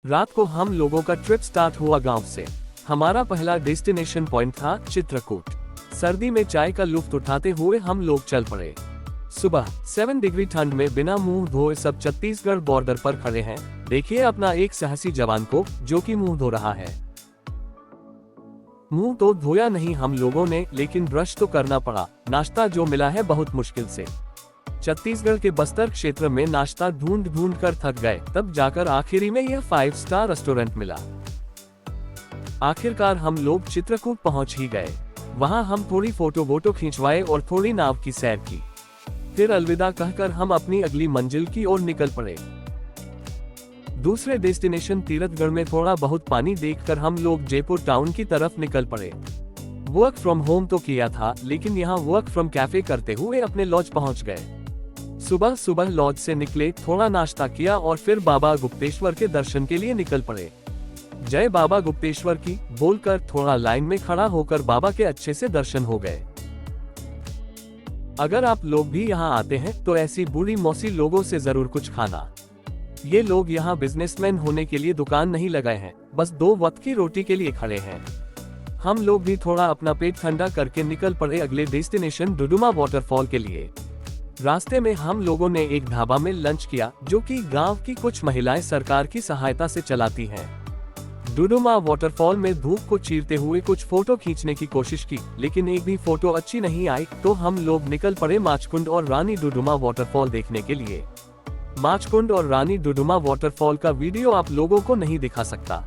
रात को हम लोगों का ट्रिप स्टार्ट हुआ गांव से। हमारा पहला डेस्टिनेशन पॉइंट था चित्रकूट। सर्दी में चाय का लुत्फ उठाते हुए हम लोग चल पड़े। सुबह 7 डिग्री ठंड में बिना मुंह धोए सब छत्तीसगढ़ बॉर्डर पर खड़े हैं। देखिए अपना एक साहसी जवान को जो कि मुंह धो रहा है। मुंह तो धोया नहीं हम लोगों ने, लेकिन ब्रश तो करना पड़ा। नाश्ता जो मिला है बहुत मुश्किल से। छत्तीसगढ़ के बस्तर क्षेत्र में नाश्ता ढूंढ ढूंढ कर थक गए, तब जाकर आखिरी में यह 5 स्टार रेस्टोरेंट मिला। आखिरकार हम लोग चित्रकूट पहुंच ही गए। वहां हम थोड़ी फोटो खिंचवाए और थोड़ी नाव की सैर की। फिर अलविदा कहकर हम अपनी अगली मंजिल की ओर निकल पड़े। दूसरे डेस्टिनेशन तीरथगढ़ में थोड़ा बहुत पानी देखकर हम लोग जयपुर टाउन की तरफ निकल पड़े। वर्क फ्रॉम होम तो किया था, लेकिन यहाँ वर्क फ्रॉम कैफे करते हुए अपने लॉज पहुंच गए। सुबह सुबह लॉज से निकले, थोड़ा नाश्ता किया और फिर बाबा गुप्तेश्वर के दर्शन के लिए निकल पड़े। जय बाबा गुप्तेश्वर की बोलकर थोड़ा लाइन में खड़ा होकर बाबा के अच्छे से दर्शन हो गए। अगर आप लोग भी यहाँ आते हैं तो ऐसी बूढ़ी मौसी लोगों से जरूर कुछ खाना। ये लोग यहाँ बिजनेसमैन होने के लिए दुकान नहीं लगाए हैं, बस 2 वक्त की रोटी के लिए खड़े हैं। हम लोग भी थोड़ा अपना पेट ठंडा करके निकल पड़े अगले डेस्टिनेशन डुडुमा वाटरफॉल के लिए। रास्ते में हम लोगों ने एक ढाबा में लंच किया, जो कि गांव की कुछ महिलाएं सरकार की सहायता से चलाती हैं। डुडुमा वाटरफॉल में धूप को चीरते हुए कुछ फोटो खींचने की कोशिश की, लेकिन एक भी फोटो अच्छी नहीं आई, तो हम लोग निकल पड़े माचकुंड और रानी डुडुमा वाटरफॉल देखने के लिए। माचकुंड और रानी डुडुमा वाटरफॉल का वीडियो आप लोगों को नहीं दिखा सकता,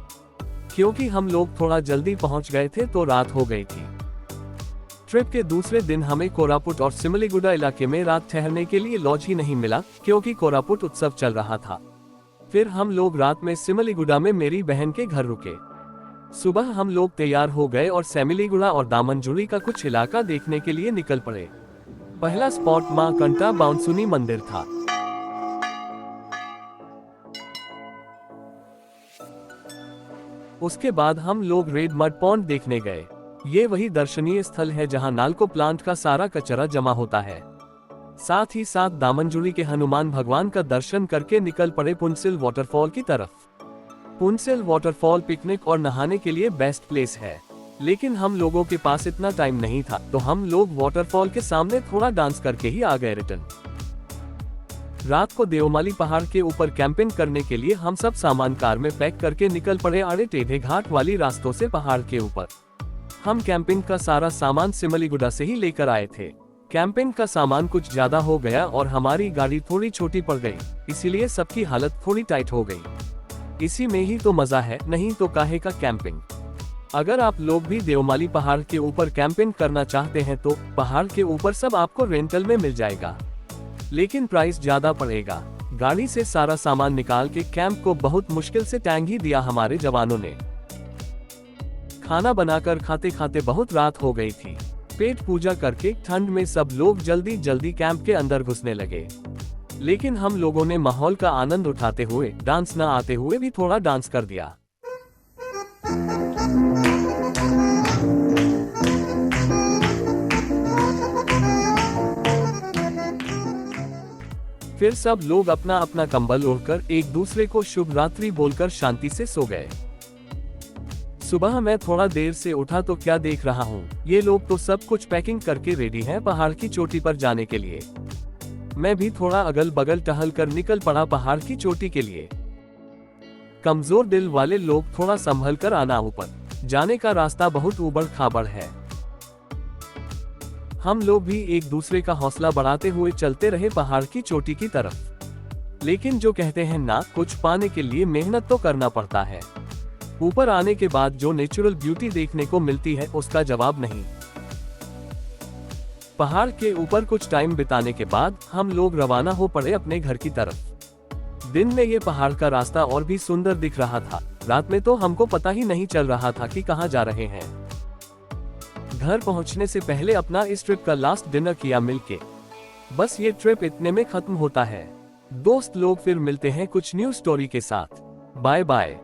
क्योंकि हम लोग थोड़ा जल्दी पहुंच गए थे तो रात हो गई थी। ट्रिप के दूसरे दिन हमें कोरापुट और सिमलीगुड़ा इलाके में रात ठहरने के लिए लॉज ही नहीं मिला, क्योंकि कोरापुट उत्सव चल रहा था। फिर हम लोग रात में सिमलीगुड़ा में मेरी बहन के घर रुके। सुबह हम लोग तैयार हो गए और सिमलीगुड़ा और दामनजुड़ी का कुछ इलाका देखने के लिए निकल पड़े। पहला स्पॉट मां कंटा बाउंसुनी मंदिर था। उसके बाद हम लोग रेड मड पॉन्ड देखने गए। ये वही दर्शनीय स्थल है जहां नाल्को प्लांट का सारा कचरा जमा होता है। साथ ही साथ दामनजुड़ी के हनुमान भगवान का दर्शन करके निकल पड़े पुंसिल वाटरफॉल की तरफ। पुंसिल वाटरफॉल पिकनिक और नहाने के लिए बेस्ट प्लेस है, लेकिन हम लोगों के पास इतना टाइम नहीं था, तो हम लोग वाटरफॉल के सामने थोड़ा डांस करके ही आ गए रिटर्न। रात को देवमाली पहाड़ के ऊपर कैंपिंग करने के लिए हम सब सामान कार में पैक करके निकल पड़े आड़े टेढ़े घाट वाली रास्तों से पहाड़ के ऊपर। हम कैंपिंग का सारा सामान सिमलीगुड़ा से ही लेकर आए थे। कैंपिंग का सामान कुछ ज्यादा हो गया और हमारी गाड़ी थोड़ी छोटी पड़ गई, इसीलिए सबकी हालत थोड़ी टाइट हो गई। इसी में ही तो मजा है, नहीं तो काहे का कैंपिंग। अगर आप लोग भी देवमाली पहाड़ के ऊपर कैंपिंग करना चाहते हैं तो पहाड़ के ऊपर सब आपको रेंटल में मिल जाएगा, लेकिन प्राइस ज्यादा पड़ेगा। गाड़ी से सारा सामान निकाल के कैंप को बहुत मुश्किल से टांग ही दिया हमारे जवानों ने। खाना बनाकर खाते खाते बहुत रात हो गई थी। पेट पूजा करके ठंड में सब लोग जल्दी जल्दी कैंप के अंदर घुसने लगे, लेकिन हम लोगों ने माहौल का आनंद उठाते हुए डांस न आते हुए भी थोड़ा डांस कर दिया। फिर सब लोग अपना अपना कंबल ओढ़कर एक दूसरे को शुभ रात्रि बोलकर शांति से सो गए। सुबह मैं थोड़ा देर से उठा तो क्या देख रहा हूँ, ये लोग तो सब कुछ पैकिंग करके रेडी हैं पहाड़ की चोटी पर जाने के लिए। मैं भी थोड़ा अगल बगल टहल कर निकल पड़ा पहाड़ की चोटी के लिए। कमजोर दिल वाले लोग थोड़ा संभल कर आना, ऊपर जाने का रास्ता बहुत ऊबड़ खाबड़ है। हम लोग भी एक दूसरे का हौसला बढ़ाते हुए चलते रहे पहाड़ की चोटी की तरफ। लेकिन जो कहते हैं ना, कुछ पाने के लिए मेहनत तो करना पड़ता है। ऊपर आने के बाद जो नेचुरल ब्यूटी देखने को मिलती है उसका जवाब नहीं। पहाड़ के ऊपर कुछ टाइम बिताने के बाद हम लोग रवाना हो पड़े अपने घर की तरफ। दिन में ये पहाड़ का रास्ता और भी सुंदर दिख रहा था, रात में तो हमको पता ही नहीं चल रहा था कि कहाँ जा रहे हैं। घर पहुंचने से पहले अपना इस ट्रिप का लास्ट डिनर किया मिलके। बस ये ट्रिप इतने में खत्म होता है। दोस्त लोग फिर मिलते हैं कुछ न्यू स्टोरी के साथ। Bye bye.